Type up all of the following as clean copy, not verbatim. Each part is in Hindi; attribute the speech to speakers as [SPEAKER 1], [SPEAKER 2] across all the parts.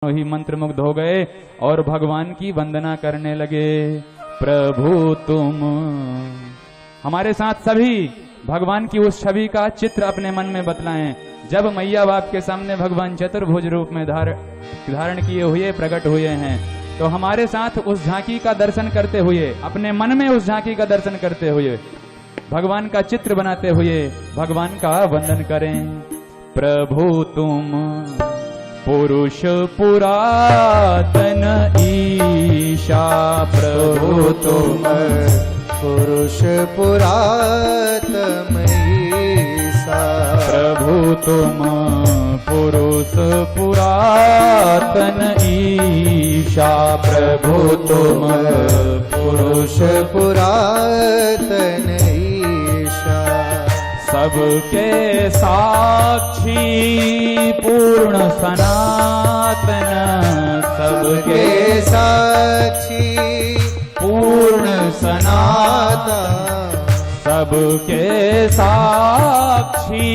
[SPEAKER 1] ही मंत्र मुग्ध हो गए और भगवान की वंदना करने लगे। प्रभु तुम हमारे साथ सभी भगवान की उस छवि का चित्र अपने मन में बतलाएं। जब मैया बाप के सामने भगवान चतुर्भुज रूप में धारण किए हुए प्रकट हुए हैं, तो हमारे साथ उस झांकी का दर्शन करते हुए, अपने मन में उस झांकी का दर्शन करते हुए, भगवान का चित्र बनाते हुए भगवान का वंदन करें। प्रभु तुम पुरुष पुरातन ईशा, प्रभु तुम
[SPEAKER 2] पुरुष पुरातन ईशा,
[SPEAKER 1] प्रभु तुम पुरुष पुरातन ईशा, प्रभु तुम
[SPEAKER 2] पुरुष पुरातन ईशा,
[SPEAKER 1] सबके साक्षी पूर्ण सनातन, सबके
[SPEAKER 2] सबके साक्षी
[SPEAKER 1] पूर्ण
[SPEAKER 2] सनातन,
[SPEAKER 1] सबके साक्षी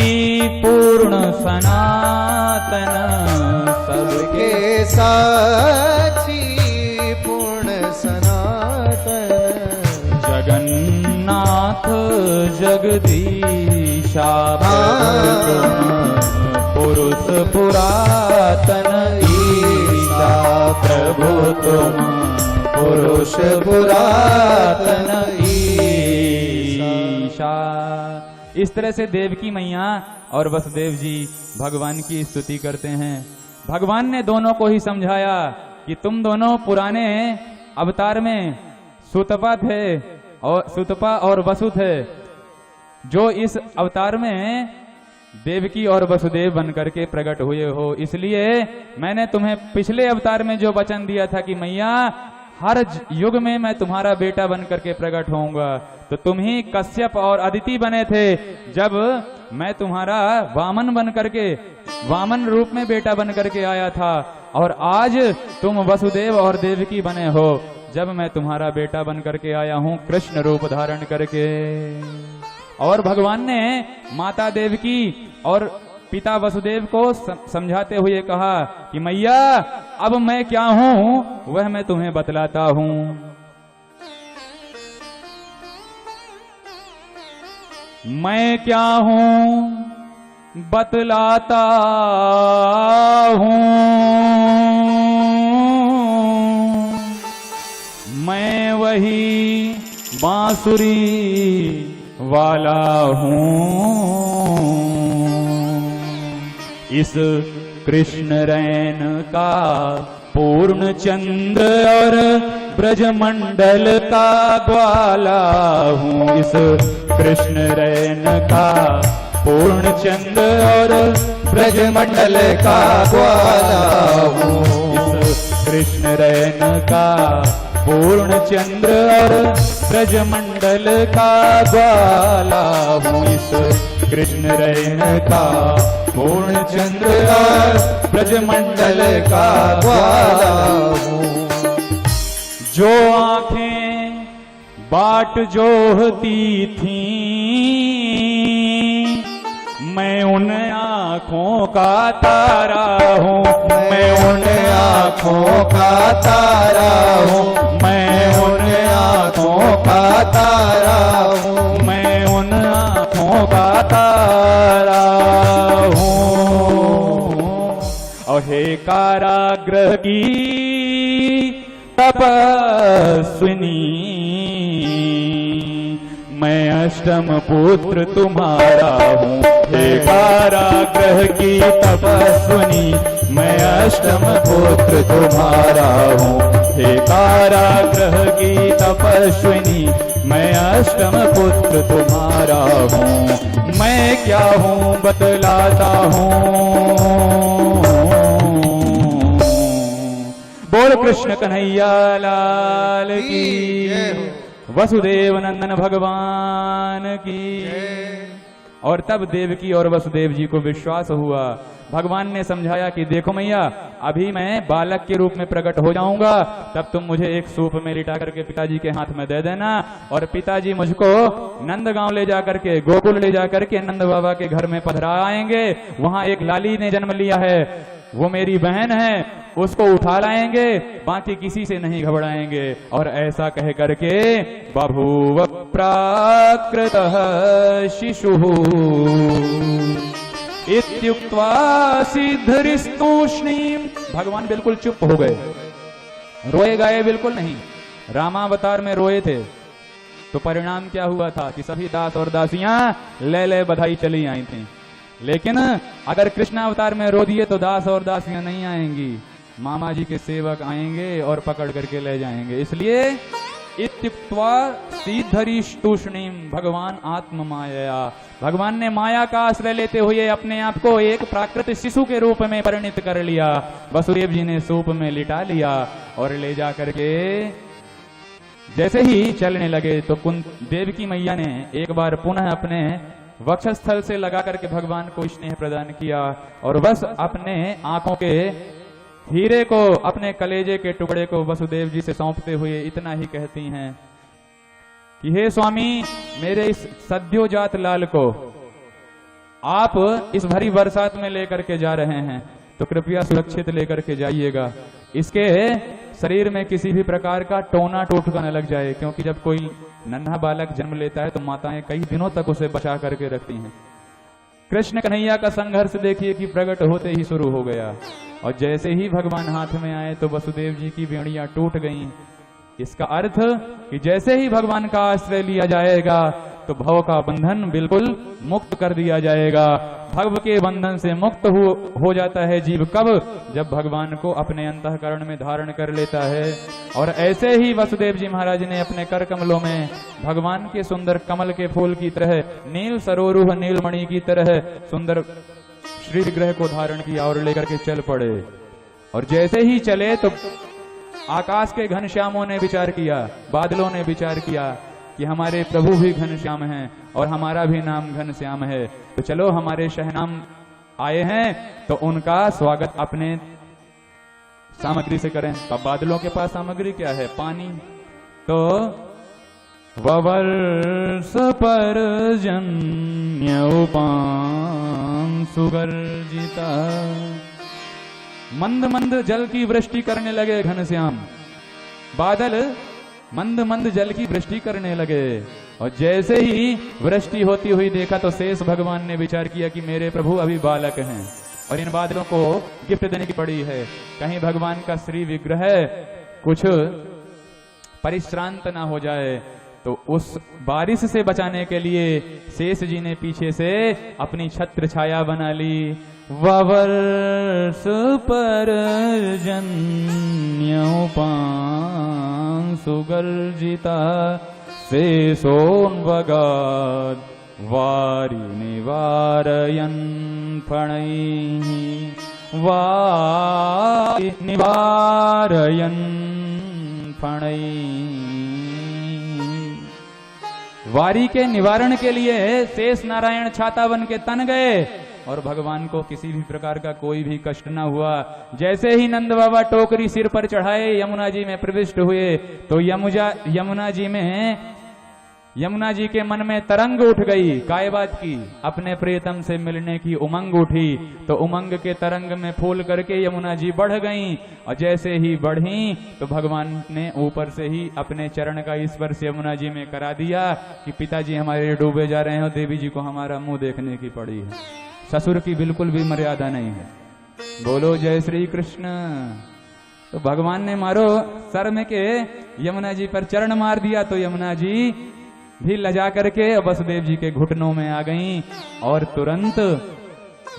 [SPEAKER 1] पूर्ण सनातन, सबके
[SPEAKER 2] सबके साक्षी पूर्ण सनातन,
[SPEAKER 1] जगन्नाथ जगदीशा, पुरुष पुरातन ईशा, प्रभु तुम
[SPEAKER 2] पुरुष पुरातन
[SPEAKER 1] ईशा। इस तरह से देवकी मैया और वसुदेव जी भगवान की स्तुति करते हैं। भगवान ने दोनों को ही समझाया कि तुम दोनों पुराने अवतार में सुतपा और वसु थे, जो इस अवतार में देवकी और वसुदेव बनकर के प्रकट हुए हो। इसलिए मैंने तुम्हें पिछले अवतार में जो वचन दिया था कि मैया हर युग में मैं तुम्हारा बेटा बनकर के प्रकट होऊंगा, तो तुम ही कश्यप और अदिति बने थे जब मैं तुम्हारा वामन रूप में बेटा बनकर के आया था, और आज तुम वसुदेव और देवकी बने हो जब मैं तुम्हारा बेटा बनकर के आया हूं कृष्ण रूप धारण करके। और भगवान ने माता देवकी और पिता वसुदेव को समझाते हुए कहा कि मैया अब मैं क्या हूं वह मैं तुम्हें बतलाता हूं। मैं क्या हूं बतलाता हूं, मैं वही बांसुरी वाला हूं। इस कृष्ण रैन का पूर्ण चंद्र और ब्रजमंडल का ग्वाला हूँ। इस कृष्ण रैन का पूर्ण चंद्र और
[SPEAKER 2] ब्रजमंडल का ग्वाला हूँ।
[SPEAKER 1] इस कृष्ण रैन का पूर्ण चंद्र और ब्रजमंडल का ग्वाला हूँ। इस कृष्ण रैन का पूर्ण चंद्र और ब्रजमंडल का ग्वाला हूँ। जो आंखें बाट जोहती थीं, मैं उन आंखों का तारा हूँ।
[SPEAKER 2] मैं उन आँखों का तारा हूँ।
[SPEAKER 1] मैं उन
[SPEAKER 2] आँखों का तारा हूँ।
[SPEAKER 1] मैं उन आँखों का तारा हूँ। और हे कारागृह की तपस्विनी, मैं अष्टम पुत्र तुम्हारा हूँ। हे कारागृह की तपस्विनी, मैं अष्टम पुत्र तुम्हारा हूँ। हे कारागृह की तपस्विनी, मैं अष्टम पुत्र तुम्हारा हूँ। मैं क्या हूँ बतलाता हूँ। बोल कृष्ण कन्हैया लाल की, वसुदेव नंदन भगवान की। और तब देवकी और वसुदेव जी को विश्वास हुआ। भगवान ने समझाया कि देखो मैया, अभी मैं बालक के रूप में प्रकट हो जाऊंगा, तब तुम मुझे एक सूप में लिटा करके पिताजी के हाथ में दे देना, और पिताजी मुझको नंदगांव ले जा करके, गोकुल ले जा करके नंद बाबा के घर में पधरा आएंगे। वहां एक लाली ने जन्म लिया है, वो मेरी बहन है, उसको उठा लाएंगे, बाकी किसी से नहीं घबराएंगे। और ऐसा कह करके बभूव प्राकृतः शिशुः इत्युक्त्वा सिद्धरिस्तूष्णीं। भगवान बिल्कुल चुप हो गए, रोए गाए बिल्कुल नहीं। रामावतार में रोए थे तो परिणाम क्या हुआ था कि सभी दास और दासियां ले ले बधाई चली आई थी। लेकिन अगर कृष्णावतार में रो दिए तो दास और दासियां नहीं आएंगी, मामा जी के सेवक आएंगे और पकड़ करके ले जाएंगे। इसलिए इत्युक्त्वा सीधरीस्तूष्णीं, भगवान आत्म माया, भगवान ने माया का आश्रय लेते हुए अपने आप को एक प्राकृतिक शिशु के रूप में परिणित कर लिया। वसुदेव जी ने सूप में लिटा लिया और ले जा करके जैसे ही चलने लगे तो देवकी मैया ने एक बार पुनः अपने वक्षस्थल से लगा करके भगवान को स्नेह प्रदान किया और बस अपने आंखों के हीरे को, अपने कलेजे के टुकड़े को वसुदेव जी से सौंपते हुए इतना ही कहती हैं कि हे स्वामी, मेरे इस सद्योजात लाल को आप इस भरी बरसात में लेकर के जा रहे हैं तो कृपया सुरक्षित लेकर के जाइएगा। इसके शरीर में किसी भी प्रकार का टोना टोटका न लग जाए, क्योंकि जब कोई नन्हा बालक जन्म लेता है तो माताएं कई दिनों तक उसे बचा करके रखती हैं। कृष्ण कन्हैया का संघर्ष देखिए कि प्रकट होते ही शुरू हो गया और जैसे ही भगवान हाथ में आए तो वसुदेव जी की बेड़ियां टूट गईं। इसका अर्थ कि जैसे ही भगवान का आश्रय लिया जाएगा तो भव का बंधन बिल्कुल मुक्त कर दिया जाएगा। भव के बंधन से मुक्त हो जाता है जीव कब? जब भगवान को अपने अंतःकरण में धारण कर लेता है। और ऐसे ही वसुदेव जी महाराज ने अपने कर कमलों में भगवान के सुंदर कमल के फूल की तरह, नील सरोरुह नीलमणि की तरह सुंदर श्री विग्रह को धारण किया और लेकर के चल पड़े। और जैसे ही चले तो आकाश के घनश्यामों ने विचार किया, बादलों ने विचार किया कि हमारे प्रभु भी घनश्याम हैं और हमारा भी नाम घनश्याम है, तो चलो हमारे शहनाम आए हैं तो उनका स्वागत अपने सामग्री से करें। तब बादलों के पास सामग्री क्या है? पानी। तो ववर्ष पर जन्य उपां सुगर्जिता, मंद मंद जल की वृष्टि करने लगे घनश्याम। बादल मंद मंद जल की वृष्टि करने लगे और जैसे ही वृष्टि होती हुई देखा तो शेष भगवान ने विचार किया कि मेरे प्रभु अभी बालक हैं और इन बादलों को गिफ्ट देने की पड़ी है, कहीं भगवान का श्री विग्रह कुछ परिश्रांत ना हो जाए। तो उस बारिश से बचाने के लिए शेष जी ने पीछे से अपनी छत्र छाया बना ली। ववर्ष पर जन्योपां सुगर्जिता शेषोन्वगाद वारि निवारयन् फणैः, वारि निवारयन् फणैः। वारी के निवारण के लिए शेष नारायण छाता बन के तन गए और भगवान को किसी भी प्रकार का कोई भी कष्ट न हुआ। जैसे ही नंद बाबा टोकरी सिर पर चढ़ाए यमुना जी में प्रविष्ट हुए तो यमुना जी के मन में तरंग उठ गई। काय बात की? अपने प्रियतम से मिलने की उमंग उठी। तो उमंग के तरंग में फूल करके यमुना जी बढ़ गईं और जैसे ही बढ़ी तो भगवान ने ऊपर से ही अपने चरण का स्पर्श यमुना जी में करा दिया कि पिताजी हमारे डूबे जा रहे हैं और देवी जी को हमारा मुंह देखने की पड़ी है। ससुर की बिल्कुल भी मर्यादा नहीं है। बोलो जय श्री कृष्ण। तो भगवान ने मारो सर में के यमुना जी पर चरण मार दिया तो यमुना जी भी लजा करके वसुदेव जी के घुटनों में आ गईं और तुरंत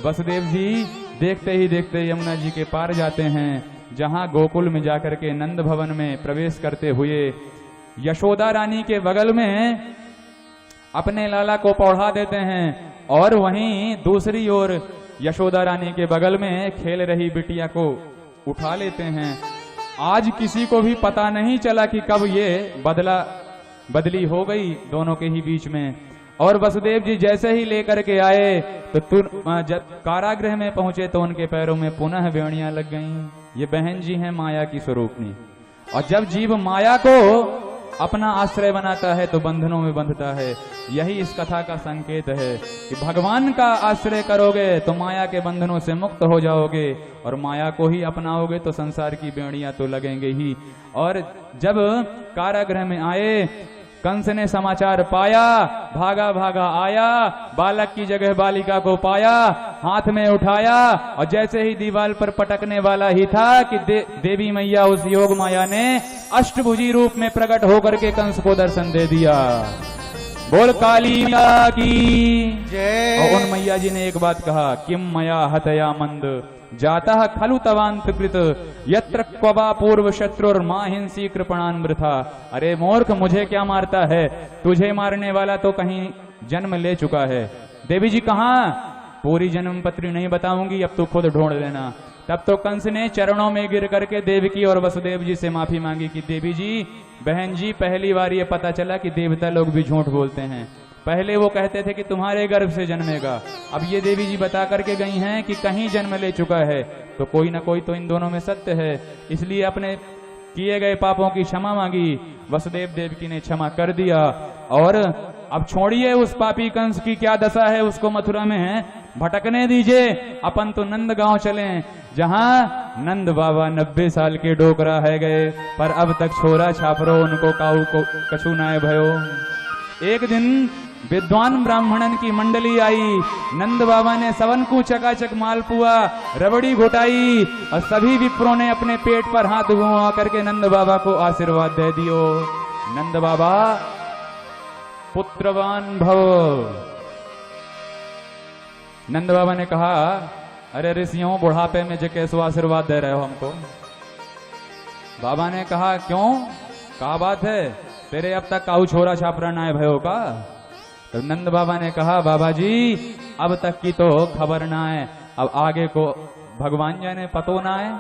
[SPEAKER 1] वसुदेव जी देखते ही देखते यमुना जी के पार जाते हैं, जहां गोकुल में जाकर के नंद भवन में प्रवेश करते हुए यशोदा रानी के बगल में अपने लाला को पौढ़ा देते हैं और वहीं दूसरी ओर यशोदा रानी के बगल में खेल रही बिटिया को उठा लेते हैं। आज किसी को भी पता नहीं चला कि कब ये बदली हो गई दोनों के ही बीच में। और वसुदेव जी जैसे ही लेकर के आए तो जब कारागृह में पहुंचे तो उनके पैरों में पुनः बेड़ियां लग गईं। ये बहन जी हैं माया की स्वरूपनी। और जब जीव माया को अपना आश्रय बनाता है तो बंधनों में बंधता है। यही इस कथा का संकेत है कि भगवान का आश्रय करोगे तो माया के बंधनों से मुक्त हो जाओगे, और माया को ही अपनाओगे तो संसार की बेड़ियां तो लगेंगे ही। और जब कारागृह में आए, कंस ने समाचार पाया, भागा भागा आया, बालक की जगह बालिका को पाया, हाथ में उठाया, और जैसे ही दीवार पर पटकने वाला ही था कि देवी मैया उस योग माया ने अष्टभुजी रूप में प्रकट होकर के कंस को दर्शन दे दिया। बोल काली मैया की
[SPEAKER 2] जय।
[SPEAKER 1] और उन मैया जी ने एक बात कहा, किम मया हतया मंद जाता खलु तवांत कृत यत्र क्वबा पूर्व शत्रुर मां हिंसी कृपणान वृथा। अरे मूर्ख, मुझे क्या मारता है, तुझे मारने वाला तो कहीं जन्म ले चुका है। देवी जी कहाँ? पूरी जन्म पत्री नहीं बताऊंगी, अब तू खुद ढूंढ लेना। तब तो कंस ने चरणों में गिर करके देवकी और वसुदेव जी से माफी मांगी कि देवी जी, बहन जी, पहली बार ये पता चला कि देवता लोग भी झूठ बोलते हैं। पहले वो कहते थे कि तुम्हारे गर्भ से जन्मेगा, अब ये देवी जी बता करके गई हैं कि कहीं जन्म ले चुका है, तो कोई ना कोई तो इन दोनों में सत्य है। इसलिए अपने किए गए पापों की क्षमा मांगी, वसुदेव देवकी ने क्षमा कर दिया। और अब छोड़िए उस पापी कंस की क्या दशा है, उसको मथुरा में भटकने दीजिए, अपन तो नंद गांव चलें, जहां नंद बाबा 90 साल के डोकरा है गए, पर अब तक छोरा छापरो उनको काऊ को कछु नाय भयो। एक दिन विद्वान ब्राह्मणन की मंडली आई, नंद बाबा ने सवन को चकाचक मालपुआ रबड़ी घुटाई, और सभी विप्रों ने अपने पेट पर हाथ घुमा करके नंद बाबा को आशीर्वाद दे दियो। नंद बाबा पुत्रवान भव। नंद बाबा ने कहा, अरे ऋषियों, बुढ़ापे में जो कैसो आशीर्वाद दे रहे हो हमको? बाबा ने कहा, क्यों, क्या बात है, तेरे अब तक काऊ छोरा छापरा ना भयो का? तो नंद बाबा ने कहा, बाबा जी, अब तक की तो खबर ना है, अब आगे को भगवान जाने, पतो ना है।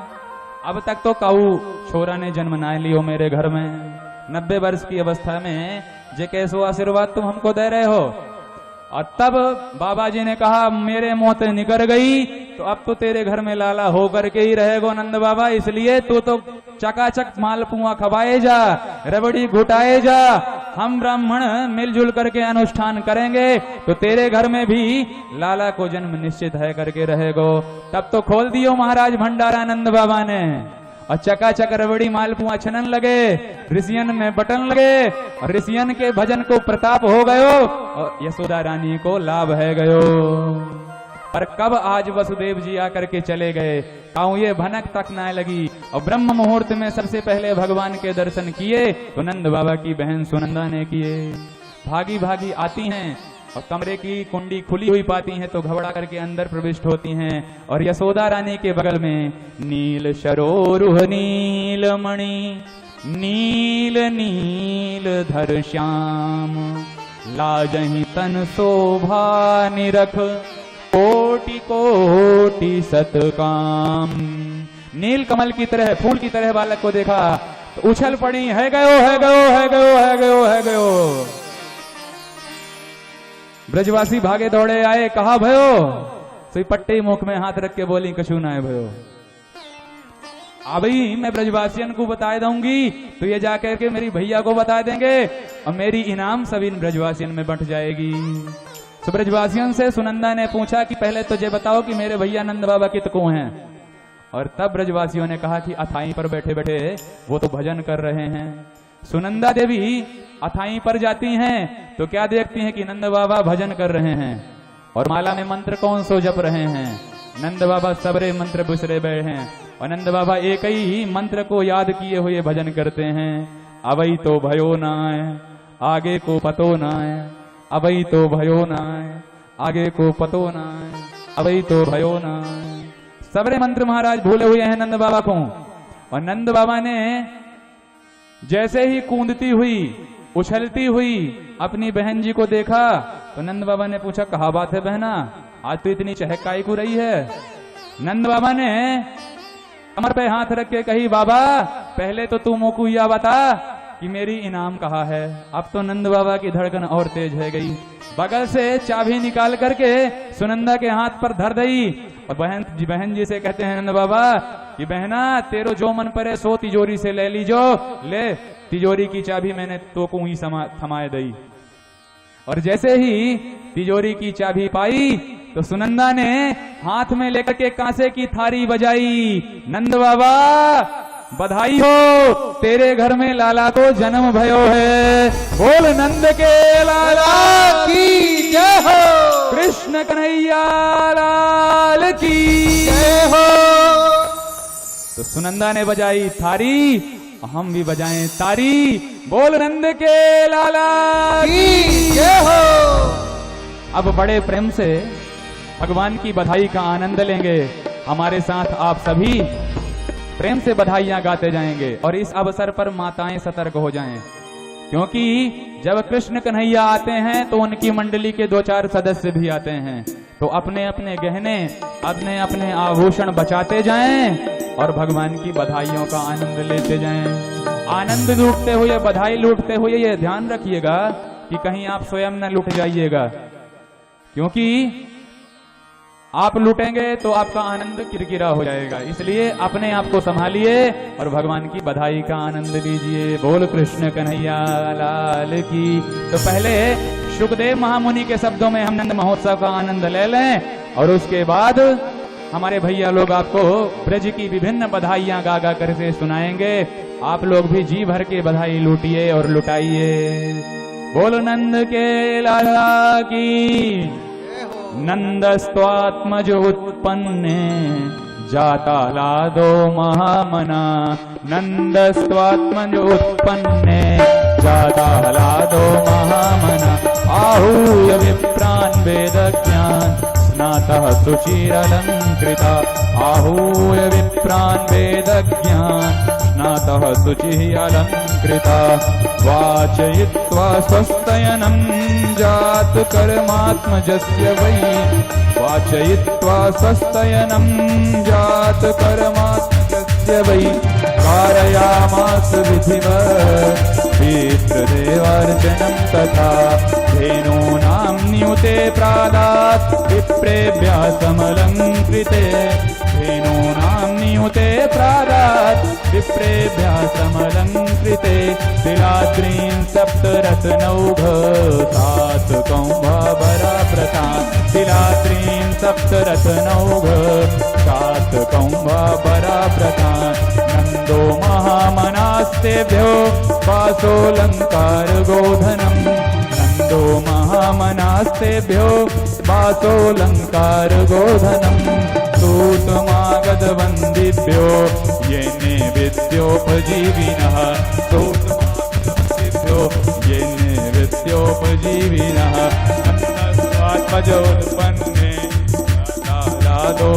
[SPEAKER 1] अब तक तो काऊ छोरा ने जन्म ना लियो मेरे घर में। 90 वर्ष की अवस्था में जे कैसो आशीर्वाद तुम हमको दे रहे हो? और तब बाबा जी ने कहा, मेरे मुंह से निकल गई तो अब तो तेरे घर में लाला होकर के ही रहेगो नंद बाबा, इसलिए तू तो चकाचक मालपुआ खवाए जा, रबड़ी घुटाए जा, हम ब्राह्मण मिलजुल करके अनुष्ठान करेंगे तो तेरे घर में भी लाला को जन्म निश्चित है करके रहेगो। तब तो खोल दियो महाराज भंडारा नंद बाबा ने, और चकाचक रबड़ी मालपुआ छनन लगे, ऋषियन में बटन लगे, और ऋषियन के भजन को प्रताप हो गयो, और यशोदा रानी को लाभ है गयो। पर कब आज वसुदेव जी आकर के चले गए, काऊ ये भनक तक ना लगी, और ब्रह्म मुहूर्त में सबसे पहले भगवान के दर्शन किए तो नंद बाबा की बहन सुनंदा ने किए। भागी भागी आती हैं और कमरे की कुंडी खुली हुई पाती हैं तो घबरा करके अंदर प्रविष्ट होती हैं, और यशोदा रानी के बगल में नील शरोरुह नील मणि नील नील धर श्याम लाजहि तन शोभा निरख कोटि कोटि सतकाम। नील कमल की तरह, फूल की तरह बालक को देखा तो उछल पड़ी, है गयो है गयो है गयो है गयो है गयो। ब्रजवासी भागे दौड़े आए, कहा भयो? सोई पट्टे मुख में हाथ रख के बोली, कछु ना है भयो। अभी मैं ब्रजवासियन को बता दूंगी तो ये जाकर के मेरी भैया को बता देंगे, और मेरी इनाम सभी ब्रजवासियन में बंट जाएगी। तो ब्रजवासियों से सुनंदा ने पूछा कि पहले तो ये बताओ कि मेरे भैया नंद बाबा कितको हैं। और तब ब्रजवासियों ने कहा कि अथाई पर बैठे बैठे वो तो भजन कर रहे हैं। सुनंदा देवी अथाई पर जाती हैं तो क्या देखती हैं कि नंद बाबा भजन कर रहे हैं, और माला में मंत्र कौन सो जप रहे हैं। नंद बाबा सबरे मंत्र बुसरे बैठे हैं, और नंद बाबा एक ही मंत्र को याद किए हुए भजन करते हैं। अवई तो भयो नाय आगे को पतो नाय, अवई तो भयो नाय आगे को पतो नाय, अवई तो भयो नाय। सबरे मंत्र महाराज भूले हुए हैं नंद बाबा को। और नंद बाबा ने जैसे ही कूदती हुई, उछलती हुई अपनी बहन जी को देखा तो नंद बाबा ने पूछा, कहा बात है बहना, आज तो इतनी चहकाई को रही है। नंद बाबा ने कमर पे हाथ रख के कही, बाबा पहले तो तू मोकू यह बता कि मेरी इनाम कहाँ है। अब तो नंद बाबा की धड़कन और तेज है गई। बगल से चाबी निकाल करके सुनंदा के हाथ पर धर दई, और बहन जी से कहते हैं नंद बाबा कि बहना तेरो जो मन परे सो तिजोरी से ले लीजो, ले तिजोरी की चाबी मैंने तो को ही थमाए दई। और जैसे ही तिजोरी की चाबी पाई तो सुनंदा ने हाथ में लेकर के कांसे की थारी बजाई। नंद बाबा बधाई हो, तेरे घर में लाला को जन्म भयो है। बोल नंद के लाला
[SPEAKER 2] की जय हो,
[SPEAKER 1] कृष्ण कन्हैया लाल की
[SPEAKER 2] जय हो।
[SPEAKER 1] तो सुनंदा ने बजाई थारी, हम भी बजाएं तारी। बोल नंद के लाला
[SPEAKER 2] की जय हो।
[SPEAKER 1] अब बड़े प्रेम से भगवान की बधाई का आनंद लेंगे। हमारे साथ आप सभी प्रेम से बधाइयां गाते जाएंगे और इस अवसर पर माताएं सतर्क हो जाएं, क्योंकि जब कृष्ण कन्हैया आते हैं तो उनकी मंडली के 2-4 सदस्य भी आते हैं। तो अपने अपने गहने, अपने अपने आभूषण बचाते जाएं और भगवान की बधाइयों का आनंद लेते जाएं। आनंद लूटते हुए, बधाई लूटते हुए ये ध्यान रखिएगा कि कहीं आप स्वयं न लुट जाइएगा, क्योंकि आप लूटेंगे तो आपका आनंद किरकिरा हो जाएगा। इसलिए अपने आप को संभालिए और भगवान की बधाई का आनंद लीजिए। बोल कृष्ण कन्हैया लाल की। तो पहले शुकदेव महामुनि के शब्दों में हम नंद महोत्सव का आनंद ले लें और उसके बाद हमारे भैया लोग आपको ब्रज की विभिन्न बधाइयां गा गा करके सुनाएंगे। आप लोग भी जी भर के बधाई लूटिए और लुटाइए। बोल नंद के लाला की। नंदस्त्वात्मज उत्पन्ने जाता लादो महामना। नंदस्त्वात्मज उत्पन्ने जाता लादो महामना। आहूय विप्रान् वेदज्ञान् स्नातः शुचिरलङ्कृता। आहूय विप्रान् वेदज्ञान् स्नातः शुचिः अलङ्कृता। वाचयित्वा स्वस्तयनं जात कर्मात्मजस्य वै। वाचयित्वा स्वस्तयनं जात कर्मात्मजस्य वै। कारयामास विधिवत् पितृदेवार्चनं तथा। धेनूनां नियुते प्रादात् विप्रेभ्यासमलङ्कृते। धेनूनां नियुते प्रादात् विप्रेभ्यासमलङ्कृते। तिलाद्रीन् सप्तरत्नौघ सात् कौम्भाभराभृतान्। तिलाद्रीन् सप्तरत्नौघ सात् कौम्भाभराभृतान्। नन्दो महामनास्तेभ्यो वासोऽलङ्कार गोधनम्। नन्दो महामनास्तेभ्यो वासोऽलङ्कार गोधनम्। सूतमागधवन्दिभ्यो ये नैवेद्योपजीविनः। सूतमागधवन्दिभ्यो ये नैवेद्योपजीविनः। नन्दस्त्वात्मजोत्पन्ने लादो